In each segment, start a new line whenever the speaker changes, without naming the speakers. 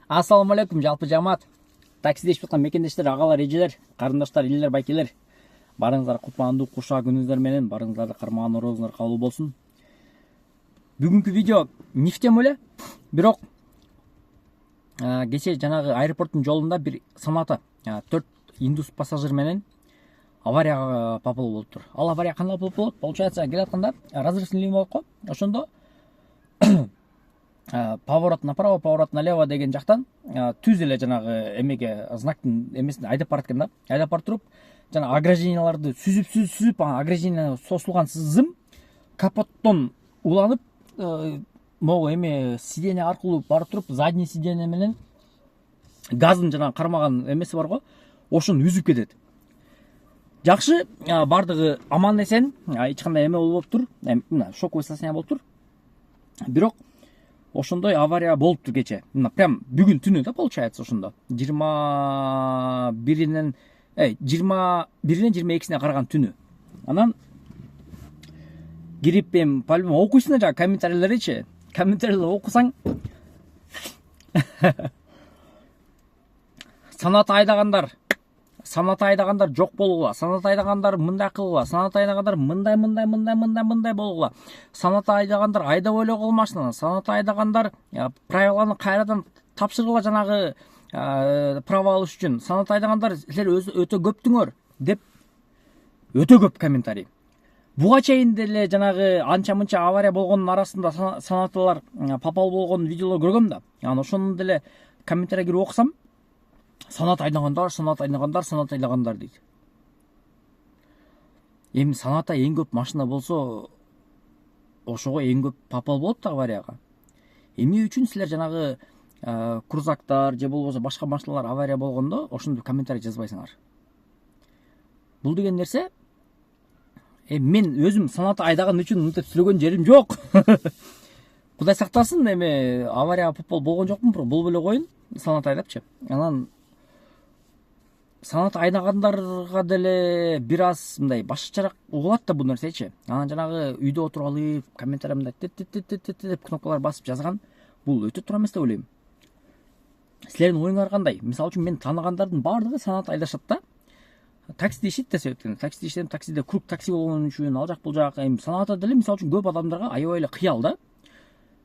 Ассаламу алейкум, жалпы жамаат. Таксиде ишип аткан мекендештер, агалар, эжелер, карындаштар, илер, байкелер. Барыңыздар кутмандуу куша күнүңүздөр менен, барыңыздарды кармаган орозуңар кабыл болсун. Бүгүнкү видео нифтем эле, бирок кече жанагы аэропорттун жолунда бир самолет 4 индус пассажир менен аварияга попал болуптур. Ал авария кандай болот? Получается, келатканда разрыв линия болуп го. Ошондо поворот направо, поворот налево деген жактан түз эле жанагы эмеге знактын эмесин айдап барат экен да. Айдап барып туруп, жана огражденияларды сүзүп, ограждение сосулган зым капоттон уланып, могу эме сиденье аркылуу барып туруп, задний сиденье менен газдын жана кармаган эмеси бар го, ошону үзүп кетет. Жакшы, бардыгы аман эсен, эч кандай эме болуптур, мына шоковое состояние болуптур. Бирок ошондой авария болуптур кече. Прям бүгүн түнү да, получается, ошондо. 21-нен 22-сине караган түнү. Анан кирип по-любому окуйсуңар жана комментарийлеричи. Комментарийлер окусаң санат айдагандар жок болгула, санат айдагандар мындай кылгыла, санат айдагандар мындай болгула, санат айдагандар айдап эле кол машинаны, санат айдагандар правиланы кайрадан тапшыргыла жанагы права алыш үчүн, санат айдагандар силер өтө көптүңөр деп өтө көп комментарий. Буга чейин деле жанагы анча-мынча авария болгондун арасында санаталар попал болгон видеолор көргөм да. Анан ошону деле комментарий кирип окусам, санат айдагандар дейт. Эми санатта эң көп машина болсо, ошого эң көп попал болот да аварияга. Эмне үчүн силер жанагы крузактар же болбосо башка машиналар авария болгондо ошондо комментарий жазбайсыңар? Бул деген нерсе, мен өзүм санат айдаган үчүн мынтип сүйлөгөн жерим жок. Кудай сактасын, эми аварияга попал болгон жокмун, бул беле коюн, санат айдапчы. Анан санат айдагандарга деле бир аз мындай башкачараак угулат да бул нерсечи. Анан жанагы үйдө отуруп алып, комментарий мындай деп кнопкалар басып жазган, бул өтө туура эмес деп ойлойм. Силердин оюңар кандай? Мисалы үчүн мен тааныгандардын баардыгы санат айдашат да. Таксиде ишейт десе өткөн. Таксиде иштедим, таксиде круг такси болгон үчүн ал жак бул жак, санатта деле мисалы үчүн көп адамдарга аябай эле кыял да.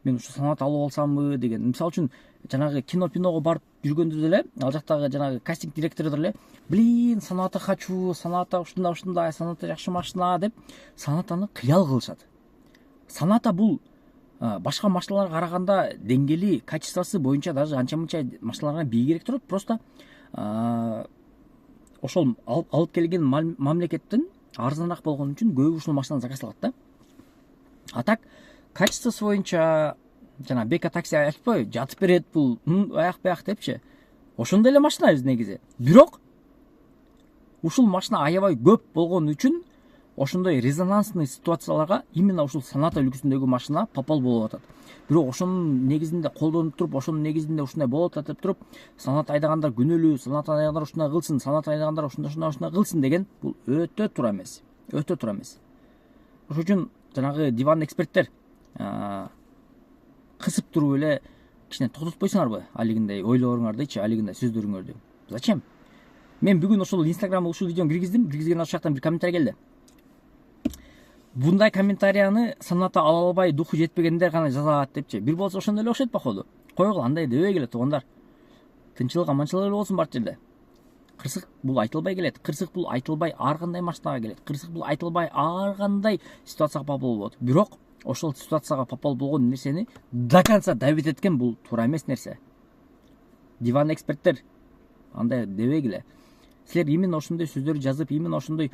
Мен ушу санат алып алсамбы деген. Мисалы үчүн жанагы киного барып жүргөндө деле ал жактагы жанагы кастинг директору деле "Блин, саната хочу, саната ушундай, саната жакшы машина" деп санатаны кыял кылышат. Саната бул башка машиналарга караганда деңгээли, качествосы боюнча даже анча-мынча машиналарга бийигирээк турат. Просто ошол алып келген мамлекеттин арзаныраак болгон үчүн көп ушул машинаны заказ кылат да. А так качествосы боюнча жана бека такси айтпайбы, жатып берет бул, аяк депчи. Ошондой эле машина өзү негизи. Бирок ушул машина аябай көп болгон үчүн ошондой резонансный ситуацияларга именно ушул саната үлгүсүндөгү машина попал болуп атат. Бирок ошонун негизинде колдонуп туруп, ошонун негизинде ушундай болуп атат деп туруп, санат айдагандар күнөөлүү, санат айдагандар ушундай кылсын, санат айдагандар ушундай кылсын деген бул өтө туура эмес. Өтө туура эмес. Ошон үчүн жанагы диван эксперттер кысып туруп эле кичине токтотпойсуңарбы? Алигиндей ойлоруңардычы, алигиндей сөздөрүңөрдү. Зачем? Мен бүгүн ошол Инстаграмга ушул видеону киргизден ошол жактан бир комментарий келди. Бундай комментарияны саната ала албай духу жетпегендер гана жазат депчи. Бир болсо ошондой эле окшойт походу. Койгула, андай дебей келет туугандар. Тынчылык, аманчылык эле болсун бар жерде. Кырсык бул айтылбай келет. Кырсык бул айтылбай ар кандай машинага келет. Кырсык бул айтылбай ар кандай ситуацияга попал болот. Бирок ошол ситуацияга попал болгон нерсени до конца давить эткен бул туура эмес нерсе. Диван эксперттер андай дебегиле. Силер именно ошондой сөздөрдү жазып, именно ошондой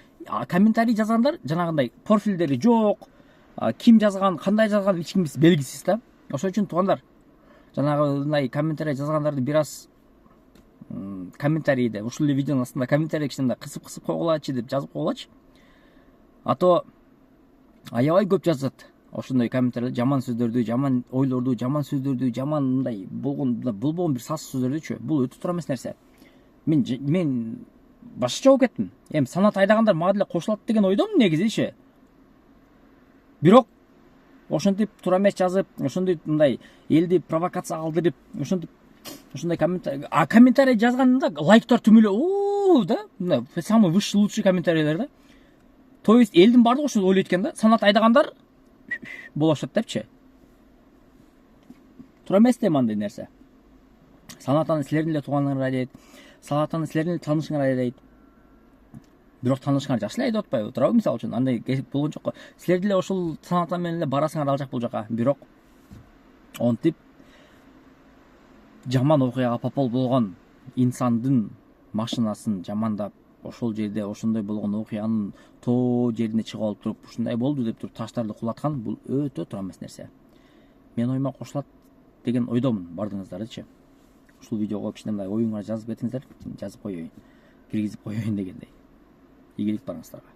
комментарий жазгандар жанагындай профилдери жок, ким жазган, кандай жазган эч кимиз белгисиз да. Ошон үчүн туугандар, жанагындай комментарий жазгандарды бир аз комментарийде, ушул видеонун астында комментарий кичине кысып койгулачы деп жазып койгулачы. А то аябай көп жазат ошондой комментарийлер, жаман сөздөрдү, жаман ойлорду, жаман сөздөрдү, жаман мындай болгон бир сас сөздөрдүчү. Бул өтө туура эмес нерсе. Мен башкача болуп кеттим. Санат айдагандар мага деле кошулат деген ойдомун негизичи. Бирок ошентип туура эмес жазып, ошондой мындай элди провокация кылдырып, ошентип ушундай комментарий жазганда лайктар түмөлө да, мына самый высший лучший комментарийлер да. То есть элдин баардыгы ошо ойлойт экен да, санат айдагандар болушат депчи. Туура эмес дейм андай нерсе. Санат аны силердин эле тууганыңар айдайт, санат аны силердин эле таанышыңар айдайт. Бирок таанышыңар жакшы эле айдап атпайбы? Туурабы? Мисалы үчүн андай болгон жокко. Силер деле ошол санат менен эле барасыңар ал жак бул жака. Бирок онтип жаман окуяга попол болгон инсандын машинасын жамандап, ошол жерде ошондой болгон окуянын тоо жерине чыгып алып туруп, ушундай болду деп туруп таштарды кулаткан бул өтө туура эмес нерсе. Мен оюма кошулат деген ойдомун бардыгыңыздардычы. Ушул видеого кичине оюңарды жазып кетиңиздер, жазып коеюн, киргизип коеюн дегендей. Ийгилик барыңыздарга.